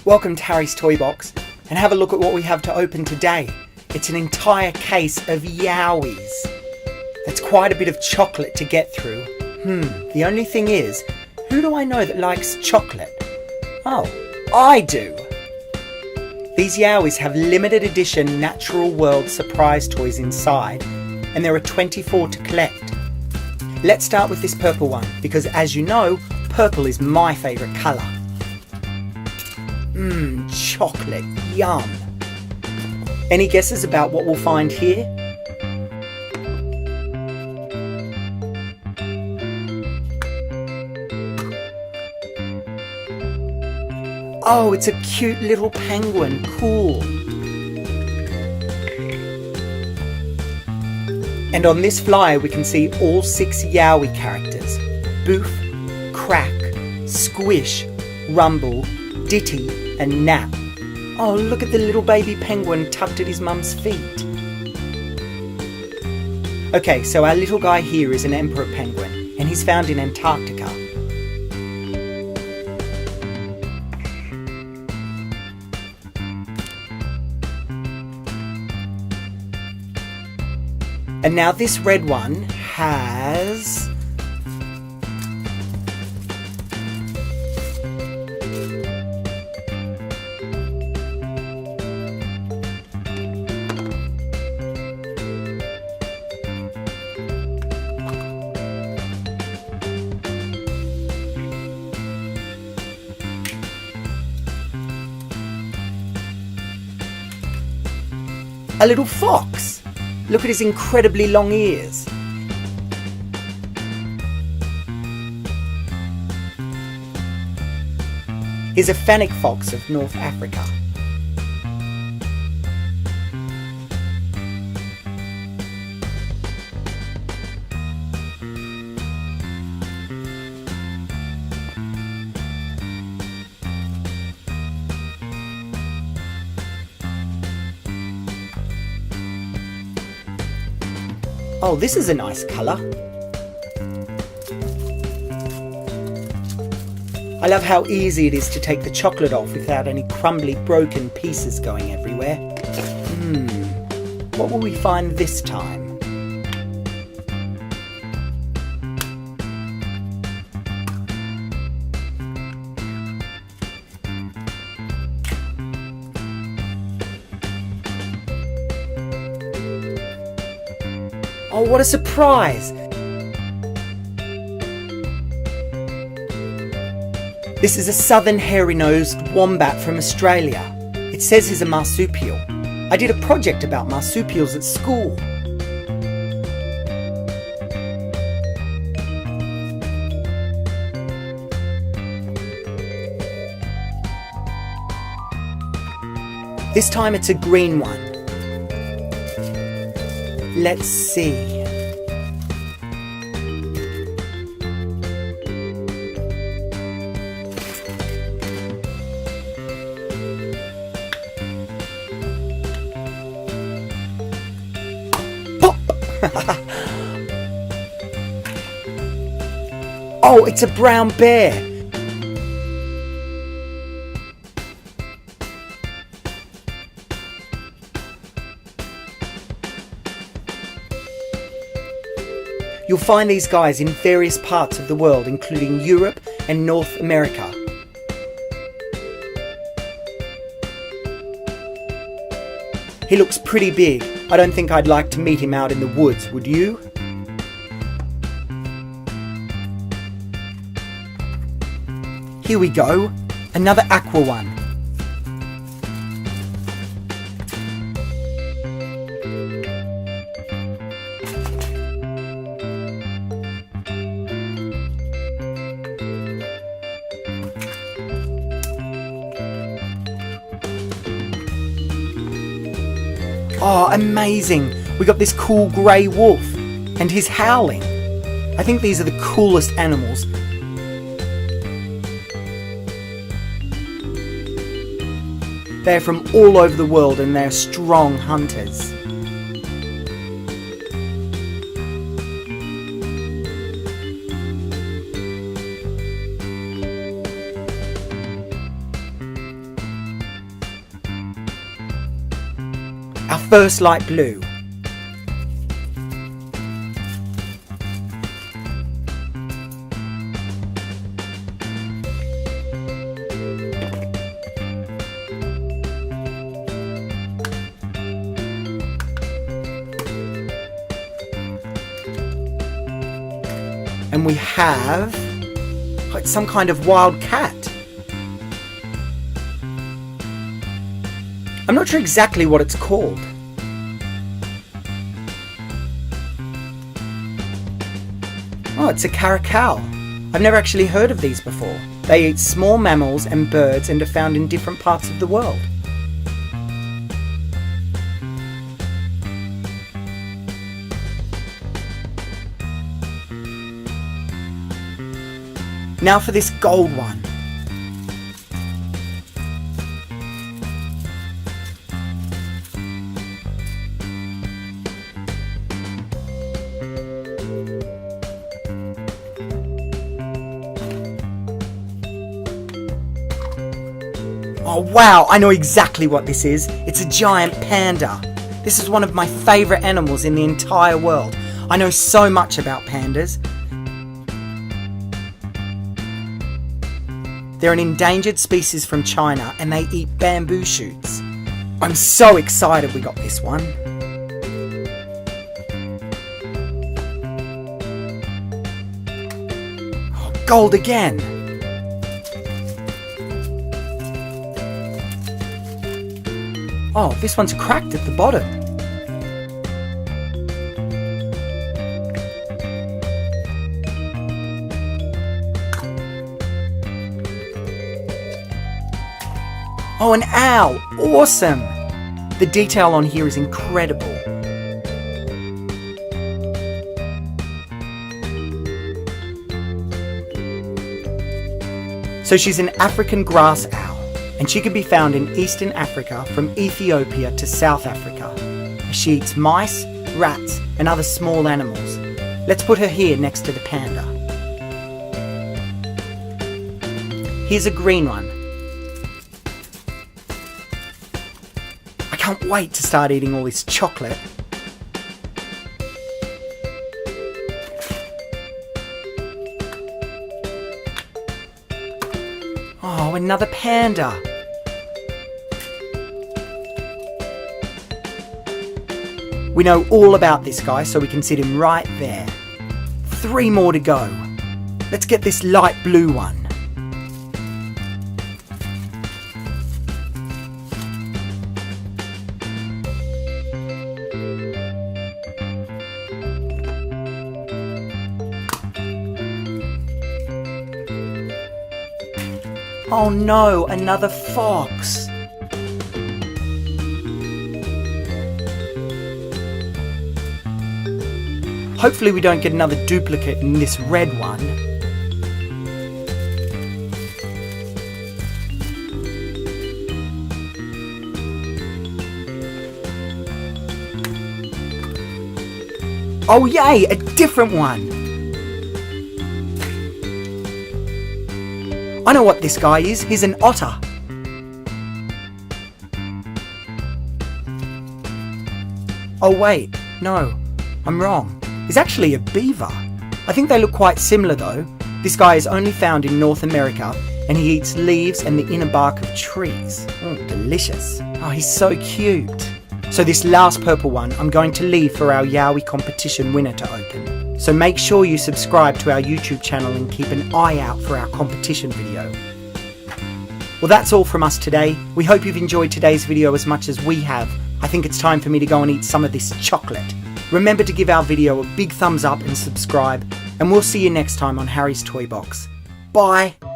Welcome to Harry's Toy Box, and have a look at what we have to open today. It's an entire case of Yowies. That's quite a bit of chocolate to get through. The only thing is, who do I know that likes chocolate? Oh, I do! These Yowies have limited edition Natural World surprise toys inside, and there are 24 to collect. Let's start with this purple one, because as you know, purple is my favourite colour. Chocolate, yum! Any guesses about what we'll find here? Oh, it's a cute little penguin, cool! And on this flyer we can see all 6 Yowie characters: Boof, Crack, Squish, Rumble, Ditty and Nap. Oh, look at the little baby penguin tucked at his mum's feet. Okay, so our little guy here is an emperor penguin, and he's found in Antarctica. And now this red one has... a little fox! Look at his incredibly long ears. He's a fennec fox of North Africa. Oh, this is a nice colour. I love how easy it is to take the chocolate off without any crumbly, broken pieces going everywhere. What will we find this time? Oh, what a surprise! This is a southern hairy-nosed wombat from Australia. It says he's a marsupial. I did a project about marsupials at school. This time it's a green one. Let's see. Pop! Oh, it's a brown bear. You'll find these guys in various parts of the world, including Europe and North America. He looks pretty big. I don't think I'd like to meet him out in the woods, would you? Here we go, another aqua one. Oh, amazing! We got this cool grey wolf, and he's howling. I think these are the coolest animals. They're from all over the world and they're strong hunters. our first light blue. And we have like some kind of wild cat. I'm not sure exactly what it's called. Oh, it's a caracal. I've never actually heard of these before. They eat small mammals and birds and are found in different parts of the world. Now for this gold one. Oh wow, I know exactly what this is. It's a giant panda. This is one of my favourite animals in the entire world. I know so much about pandas. They're an endangered species from China and they eat bamboo shoots. I'm so excited we got this one. Oh, gold again. Oh, this one's cracked at the bottom. Oh, an owl! Awesome! The detail on here is incredible. So she's an African grass owl, and she can be found in Eastern Africa from Ethiopia to South Africa. She eats mice, rats, and other small animals. Let's put her here next to the panda. Here's a green one. I can't wait to start eating all this chocolate. Oh, another panda. We know all about this guy, so we can sit him right there. 3 more to go. Let's get this light blue one. Oh no, another fox. Hopefully we don't get another duplicate in this red one. Oh yay, a different one. I know what this guy is. He's an otter. Oh wait, no, I'm wrong. He's actually a beaver. I think they look quite similar though. This guy is only found in North America and he eats leaves and the inner bark of trees. Delicious. Oh, he's so cute. So this last purple one I'm going to leave for our Yowie competition winner to open. So make sure you subscribe to our YouTube channel and keep an eye out for our competition video. Well, that's all from us today. We hope you've enjoyed today's video as much as we have. I think it's time for me to go and eat some of this chocolate. Remember to give our video a big thumbs up and subscribe, and we'll see you next time on Harry's Toy Box. Bye!